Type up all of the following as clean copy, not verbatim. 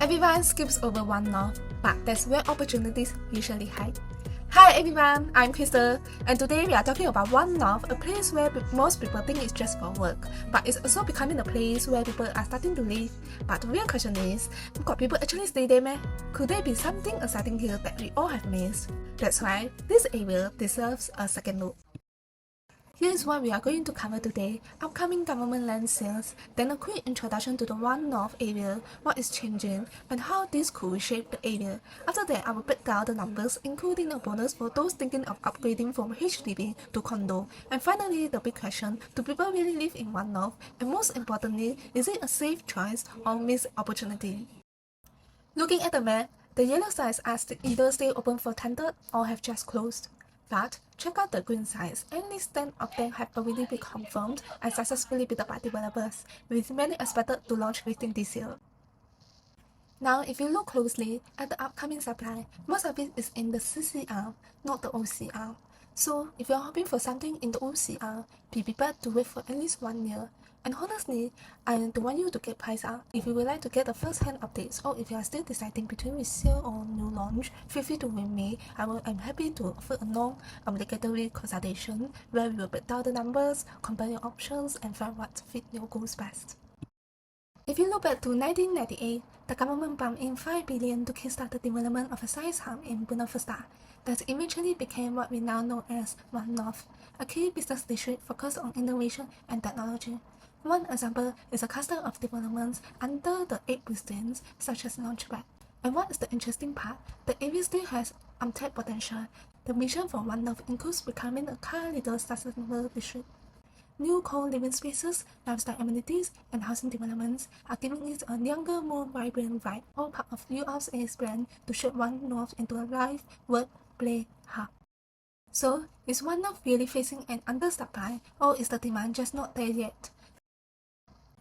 Everyone skips over one north, but that's where opportunities usually hide. Hi everyone, I'm Crystal, and today we are talking about One North, a place where most people think it's just for work, but it's also becoming a place where people are starting to live. But the real question is, could people actually stay there, meh? Could there be something exciting here that we all have missed? That's why this area deserves a second look. Here's what we are going to cover today: upcoming government land sales, then a quick introduction to the One North area, what is changing, and how this could reshape the area. After that, I will break down the numbers, including a bonus for those thinking of upgrading from HDB to Condo. And finally, the big question: do people really live in One North? And most importantly, is it a safe choice or missed opportunity? Looking at the map, the yellow sites are either still open for tender or have just closed. But check out the green sites. At least 10 of them have already been confirmed and successfully built by developers, with many expected to launch within this year. Now, if you look closely at the upcoming supply, most of it is in the CCR, not the OCR. So, if you're hoping for something in the OCR, be prepared to wait for at least 1 year. And honestly, I don't want you to get priced out. If you would like to get the first-hand updates, or if you are still deciding between resale or new launch, feel free to ring me. I'm happy to offer a non-obligatory consultation where we will break down the numbers, compare your options, and find what fits your goals best. If you look back to 1998, the government pumped in $5 billion to kickstart the development of a science hub in Buena Vista that eventually became what we now know as One North, a key business district focused on innovation and technology. One example is a cluster of developments under the 8 pristines, such as Launchpad. And what is the interesting part? The area still has untapped potential. The mission for One North includes becoming a car-leader sustainable district. New co-living spaces, lifestyle amenities, and housing developments are giving it a younger, more vibrant vibe, all part of URC's plan to shape One North into a live, work, play hub. So, is One North really facing an undersupply, or is the demand just not there yet?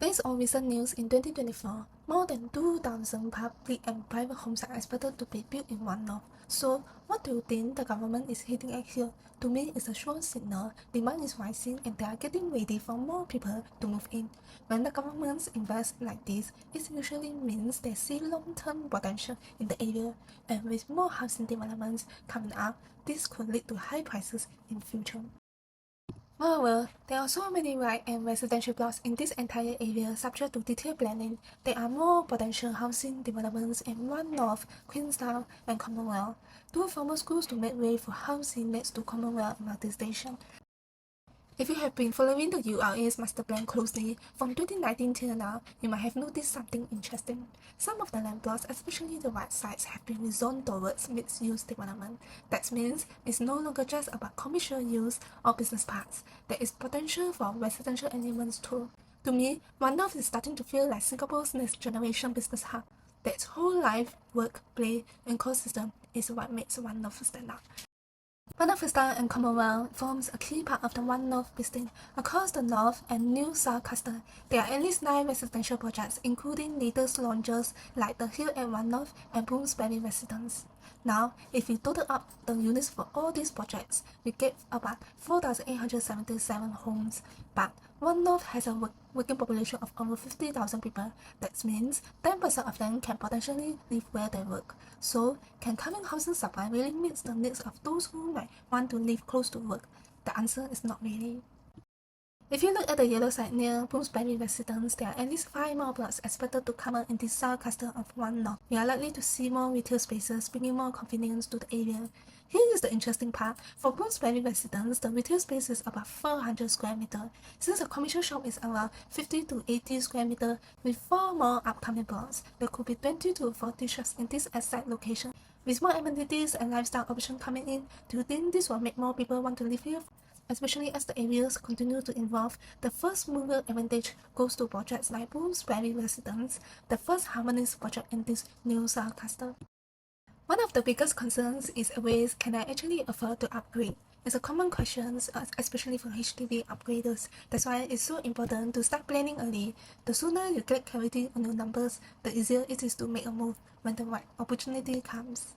Based on recent news in 2024, more than 2,000 public and private homes are expected to be built in One North. So, what do you think the government is hitting at here? To me, it's a strong signal. Demand is rising and they are getting ready for more people to move in. When the governments invest like this, it usually means they see long-term potential in the area. And with more housing developments coming up, this could lead to high prices in future. Moreover, there are so many right and residential blocks in this entire area subject to detailed planning. There are more potential housing developments in One North, Queenstown, and Commonwealth. 2 former schools to make way for housing next to Commonwealth Multi-Station. If you have been following the URA's master plan closely from 2019 till now, you might have noticed something interesting. Some of the land plots, especially the white sites, have been rezoned towards mixed-use development. That means it's no longer just about commercial use or business parks. There is potential for residential elements too. To me, One North is starting to feel like Singapore's next generation business hub. That whole life, work, play, and ecosystem is what makes One North stand out. Buena Vista and Commonwealth forms a key part of the One North business. Across the North and New South cluster, there are at least 9 residential projects, including latest launches like the Hill at One North and Bloomsbury Residence. Now, if we total up the units for all these projects, we get about 4,877 homes. But One North has a working population of over 50,000 people. That means 10% of them can potentially live where they work. So, can coming housing supply really meet the needs of those who might want to live close to work? The answer is not really. If you look at the yellow side near Bloomsbury Residence, there are at least 5 more blocks expected to come up in this south cluster of One North. We are likely to see more retail spaces, bringing more convenience to the area. Here is the interesting part. For Bloomsbury Residence, the retail space is about 400 square meters, since the commercial shop is around 50 to 80 square meters. With 4 more upcoming blocks, there could be 20 to 40 shops in this exact location. With more amenities and lifestyle options coming in, do you think this will make more people want to live here? Especially as the areas continue to evolve, the first mover advantage goes to projects like Bloomsbury Residence, the first harmonious project in this new south cluster. One of the biggest concerns is always, can I actually afford to upgrade? It's a common question, especially for HDB upgraders. That's why it's so important to start planning early. The sooner you get clarity on your numbers, the easier it is to make a move when the right opportunity comes.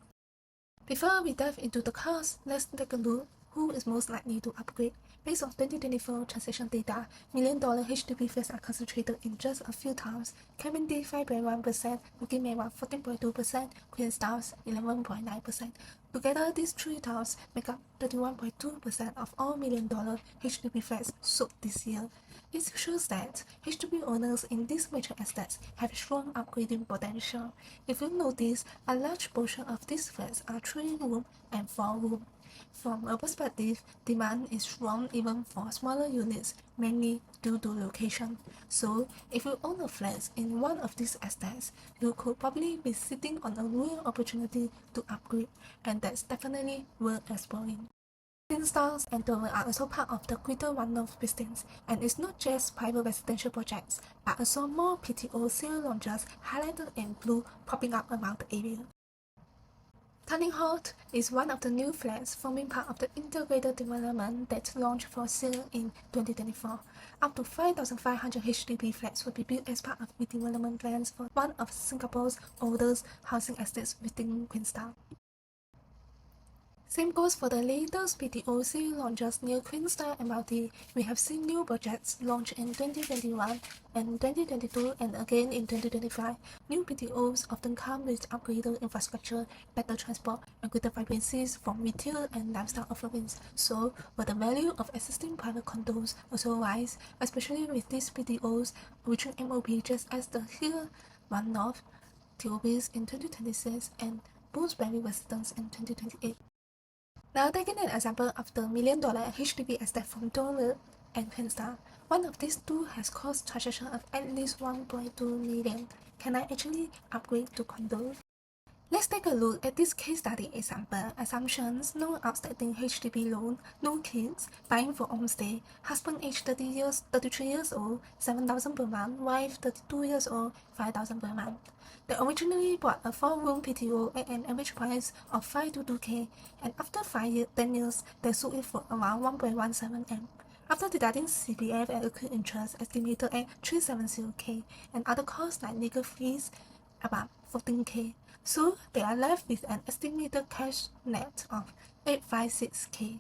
Before we dive into the cost, let's take a look who is most likely to upgrade. Based on 2024 transaction data, million-dollar HDB flats are concentrated in just a few towns: Clementi 5.1%, Bukit Merah 14.2%, Queenstown 11.9%. Together, these three towns make up 31.2% of all million-dollar HDB flats sold this year. This shows that HDB owners in these major estates have strong upgrading potential. If you notice, a large portion of these flats are 3-room and 4-room. From a perspective, demand is strong even for smaller units, mainly due to location. So, if you own a flat in one of these estates, you could probably be sitting on a real opportunity to upgrade, and that's definitely worth exploring. Queenstown and Dover are also part of the Greater One North business, and it's not just private residential projects, but also more PTO sale launches highlighted in blue popping up around the area. Turning Halt is one of the new flats forming part of the integrated development that launched for sale in 2024. Up to 5,500 HDB flats will be built as part of redevelopment plans for one of Singapore's oldest housing estates within Queenstown. Same goes for the latest PTO sale launches near Queenstown MRT. We have seen new projects launch in 2021 and 2022 and again in 2025. New PTOs often come with upgraded infrastructure, better transport, and greater vibrancies from retail and lifestyle offerings. So, will the value of existing private condos also rise, especially with these PTOs reaching MOP just as the Hillview One North TOBs in 2026 and Bloomsbury residents in 2028. Now taking an example of the million-dollar HDB estate from Dover and Queenstown, one of these two has cost transaction of at least 1.2 million. Can I actually upgrade to condo? Let's take a look at this case study example. Assumptions: no outstanding HDB loan, no kids, buying for homestay, husband age 33 years old, 7,000 per month, wife 32 years old, 5,000 per month. They originally bought a 4-room PTO at an average price of 522k, and after 10 years, they sold it for around 1.17 M. After deducting CPF and accrued interest estimated at 370k, and other costs like legal fees about 14k. So they are left with an estimated cash net of 856k.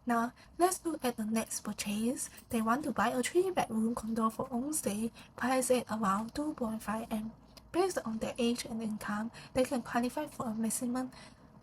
Now, let's look at the next purchase. They want to buy a 3-bedroom condo for homestay, priced at around 2.5 M. Based on their age and income, they can qualify for a maximum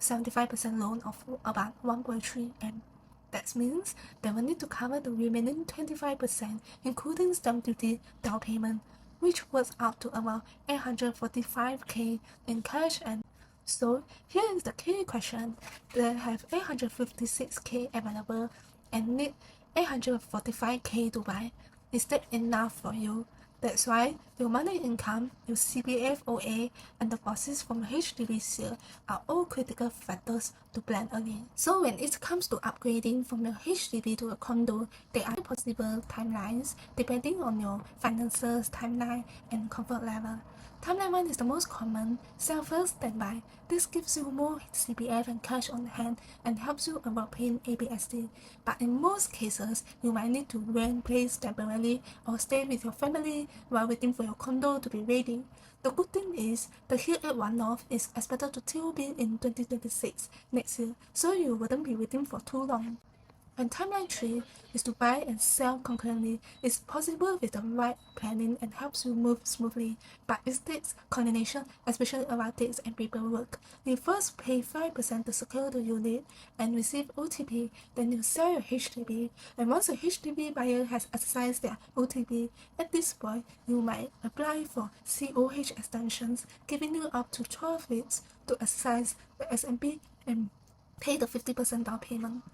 75% loan of about 1.3 M. That means they will need to cover the remaining 25%, including stamp duty down payment, which works out to around 845k in cash. And so here is the key question: they have 856k available and need 845k to buy. Is that enough for you? That's why your monthly income, your CPF OA, and deposits from HDB sale are all critical factors to plan again. So when it comes to upgrading from your HDB to a condo, there are possible timelines depending on your finances, timeline, and comfort level. Timeline 1 is the most common: sell first, then buy. This gives you more CPF and cash on hand and helps you avoid paying ABSD. But in most cases, you might need to rent place temporarily or stay with your family while waiting for your condo to be ready. The good thing is, the Hillview One North is expected to TOB in 2026 next year, so you wouldn't be waiting for too long. And timeline 3 is to buy and sell concurrently. It's possible with the right planning and helps you move smoothly, but it takes coordination, especially around dates and paperwork. You first pay 5% to secure the unit and receive OTP, then you sell your HDB, and once a HDB buyer has exercised their OTP, at this point, you might apply for COH extensions, giving you up to 12 weeks to exercise the SMP and pay the 50% down payment.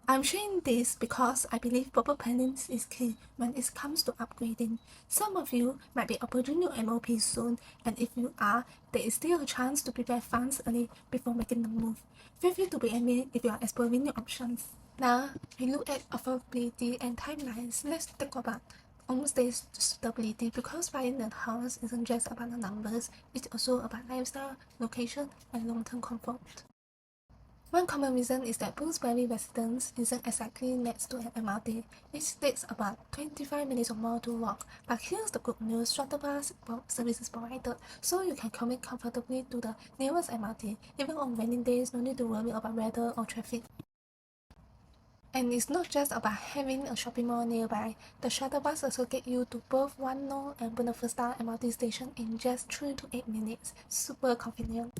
I'm sharing this because I believe proper planning is key when it comes to upgrading. Some of you might be approaching your MOP soon, and if you are, there is still a chance to prepare funds early before making the move. Feel free to PM me if you are exploring your options. Now, we look at affordability and timelines. Let's talk about homestay suitability, because buying a house isn't just about the numbers, it's also about lifestyle, location, and long-term comfort. One common reason is that Bloomsbury residence isn't exactly next to an MRT. It takes about 25 minutes or more to walk. But here's the good news: shuttle bus service is provided, so you can commute comfortably to the nearest MRT. Even on raining days, no need to worry about weather or traffic. And it's not just about having a shopping mall nearby. The shuttle bus also get you to both One North and Buena Vista MRT station in just 3 to 8 minutes. Super convenient.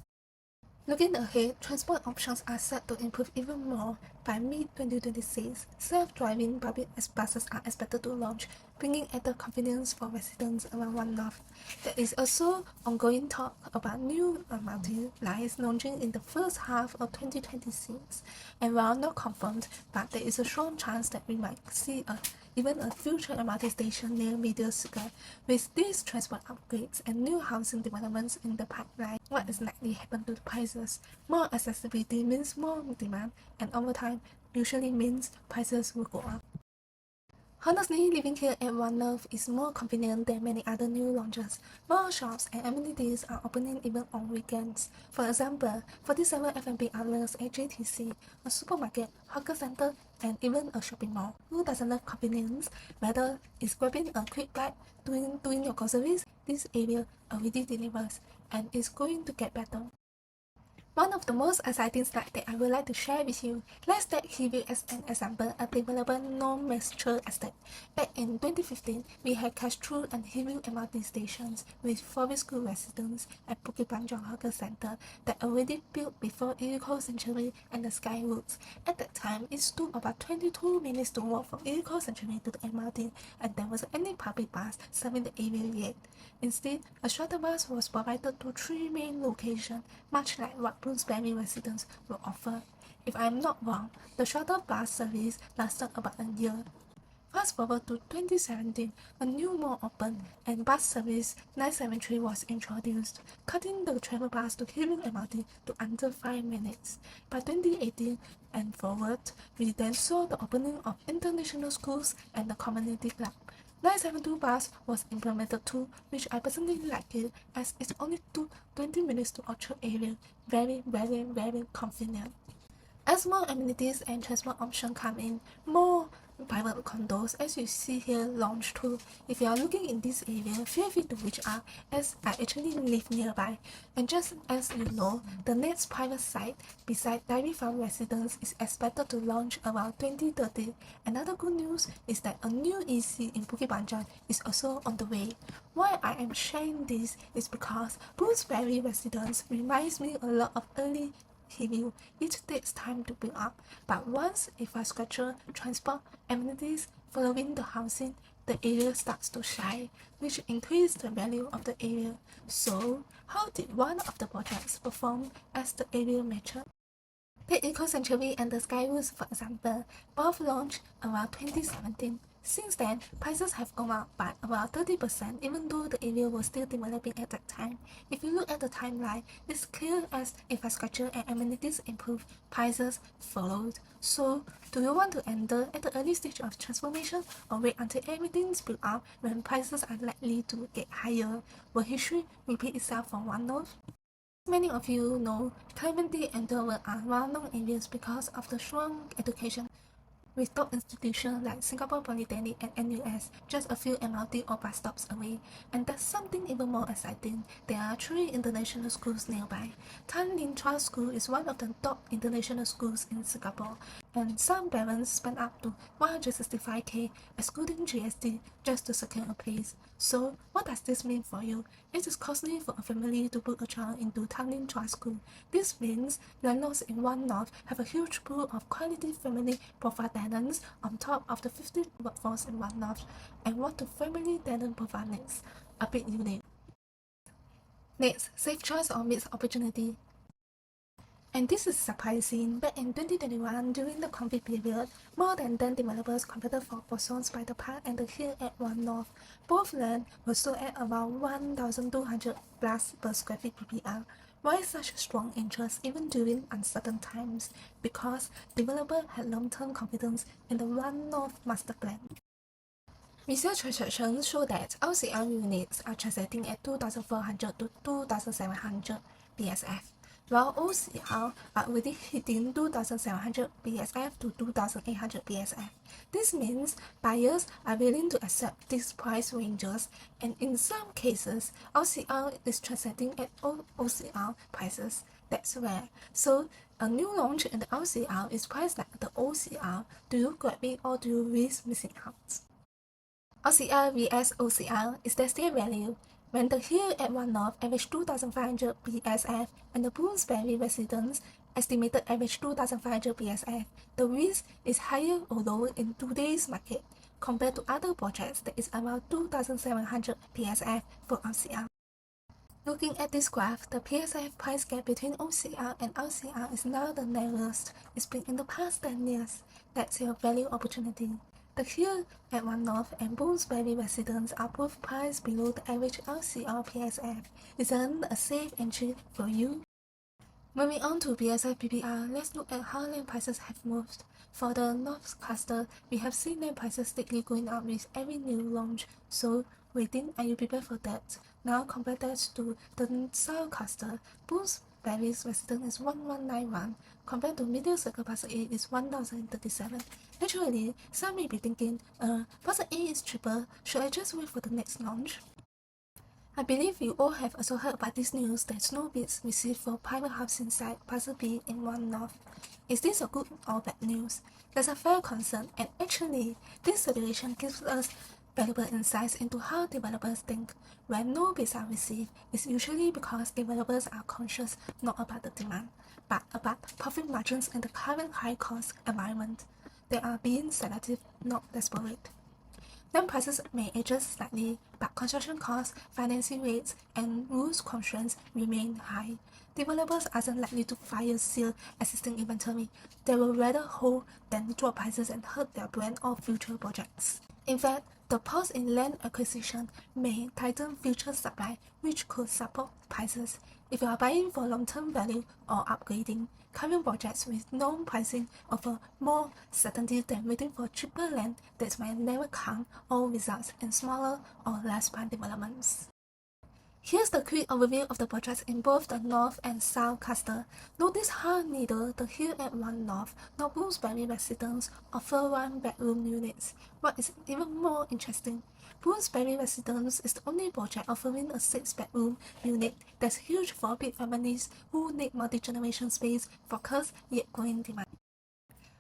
Looking ahead, transport options are set to improve even more. By mid-2026, self-driving public buses are expected to launch, bringing added convenience for residents around One North. There is also ongoing talk about new MRT lines launching in the first half of 2026, and while not confirmed, but there is a strong chance that we might see even a future MRT station near Media Square. With these transport upgrades and new housing developments in the pipeline, what is likely to happen to the prices? More accessibility means more demand, and over time usually means prices will go up. Honestly, living here at One North is more convenient than many other new launches. More shops and amenities are opening even on weekends. For example, 47 F&B outlets at JTC, a supermarket, hawker center, and even a shopping mall. Who doesn't love convenience? Whether it's grabbing a quick bite, doing your groceries, this area already delivers, and it's going to get better. One of the most exciting slides that I would like to share with you. Let's take Hillview as an example, a developed non-mature estate. Back in 2015, we had cash-through and Hillview MRT stations with Forest School residents at Bukit Panjang Hawker Center that already built before Eco Century and the Skywoods. At that time, it took about 22 minutes to walk from Eco Century to the MRT, and there wasn't any public bus serving the area yet. Instead, a shuttle bus was provided to 3 main locations, much like what Bloomsbury residents will offer. If I'm not wrong, the shuttle bus service lasted about a year. Fast forward to 2017, a new mall opened and bus service 973 was introduced, cutting the travel bus to Hillview MRT to under 5 minutes. By 2018 and forward, we then saw the opening of international schools and the community club. 972 bus was implemented too, which I personally like it as it only took 20 minutes to Orchard area. Very convenient. As more amenities and transport options come in, more private condos, as you see here, launch too. If you are looking in this area, feel free to reach out as I actually live nearby. And just as you know, the next private site beside Dairy Farm Residence is expected to launch around 2030. Another good news is that a new EC in Bukit Panjang is also on the way. Why I am sharing this is because Bloomsbury Residence reminds me a lot of early Hillview. It takes time to build up, but once infrastructure, transport, amenities following the housing, the area starts to shine, which increases the value of the area. So, how did one of the projects perform as the area matured? Take Eco Century and the Skywoods for example, both launched around 2017. Since then, prices have gone up by about 30% even though the area was still developing at that time. If you look at the timeline, it's clear as infrastructure and amenities improve, prices followed. So, do you want to enter at the early stage of transformation or wait until everything's built up when prices are likely to get higher? Will history repeat itself for One North? Many of you know, Clementi and Dover are well-known areas because of the strong education, with top institutions like Singapore Polytechnic and NUS just a few MRT or bus stops away. And that's something even more exciting. There are 3 international schools nearby. Tan Lin Chua School is one of the top international schools in Singapore, and some parents spend up to 165k excluding GST just to secure a place. So, what does this mean for you? It is costly for a family to put a child into Tan Lin Chua School. This means landlords in One North have a huge pool of quality family profile tenants on top of the 50 workforce in One North. And what do family tenant profile needs? A big unit. Next, safe choice or mixed opportunity. And this is surprising. Back in 2021, during the COVID period, more than 10 developers competed for Parcel by the Park and the Hill at One North. Both land were sold at around 1,200 plus per square feet PPR. Why such strong interest even during uncertain times? Because developers had long-term confidence in the One North master plan. Research transactions show that RCR units are transacting at 2,400 to 2,700 PSF. while OCR are already hitting 2,700 PSF to 2,800 PSF. This means buyers are willing to accept these price ranges, and in some cases, OCR is transacting at OCR prices. That's rare. So a new launch in the OCR is priced like the OCR. Do you grab it or do you risk missing out? RCR vs OCR is the same value. When the Hill at One North average 2,500 PSF and the Bloomsbury residence estimated average 2,500 PSF, the risk is higher although in today's market compared to other projects that is around 2,700 PSF for RCR. Looking at this graph, the PSF price gap between OCR and RCR is now the narrowest it's been in the past 10 years. That's your value opportunity. The Hill at One North and Bloomsbury residents are both priced below the average RCR PSF. Isn't a safe entry for you? Moving on to PSF PPR, let's look at how land prices have moved. For the North cluster, we have seen land prices steadily going up with every new launch, so waiting, are you prepared for that? Now compare that to the South cluster. Bloomsbury's resident is 1191, compared to Middle Circle Parcel A is 1037. Naturally, some may be thinking, Parcel A is cheaper, should I just wait for the next launch? I believe you all have also heard about this news that no bids received for private housing site Parcel B in One North. Is this a good or bad news? There's a fair concern, and actually, this situation gives us valuable insights into how developers think. When no bids are received, it's usually because developers are conscious not about the demand, but about profit margins in the current high-cost environment. They are being selective, not desperate. Land prices may adjust slightly, but construction costs, financing rates, and rules constraints remain high. Developers aren't likely to fire sale existing inventory. They will rather hold than drop prices and hurt their brand or future projects. In fact, the pause in land acquisition may tighten future supply, which could support prices. If you are buying for long-term value or upgrading, current projects with known pricing offer more certainty than waiting for cheaper land that might never come or result in smaller or less planned developments. Here's the quick overview of the projects in both the North and South cluster. Notice how neither the Hill at One North nor Bloomsbury residents offer one-bedroom units. What is even more interesting, Bloomsbury residence is the only project offering a 6-bedroom unit that's huge for big families who need multi-generation space for current yet growing demand.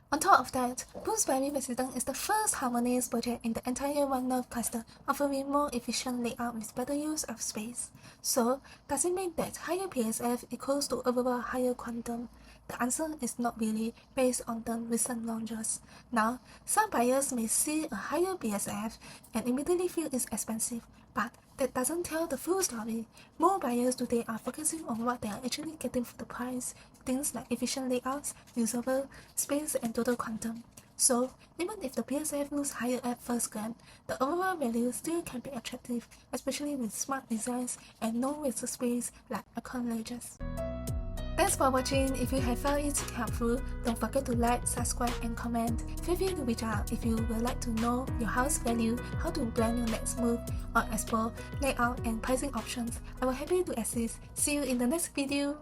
On top of that, Bloomsbury Residence is the first harmonious project in the entire One North cluster, offering more efficient layout with better use of space. So, does it mean that higher PSF equals to overall higher quantum? The answer is not really, based on the recent launches. Now, some buyers may see a higher PSF and immediately feel it's expensive, but that doesn't tell the full story. More buyers today are focusing on what they are actually getting for the price, things like efficient layouts, usable space, and total quantum. So, even if the PSF looks higher at first glance, the overall value still can be attractive, especially with smart designs and no wasted space like icon ledges. Thanks for watching. If you have found it helpful, don't forget to like, subscribe, and comment. Feel free to reach out if you would like to know your house value, how to plan your next move, or explore layout and pricing options. I will be happy to assist. See you in the next video.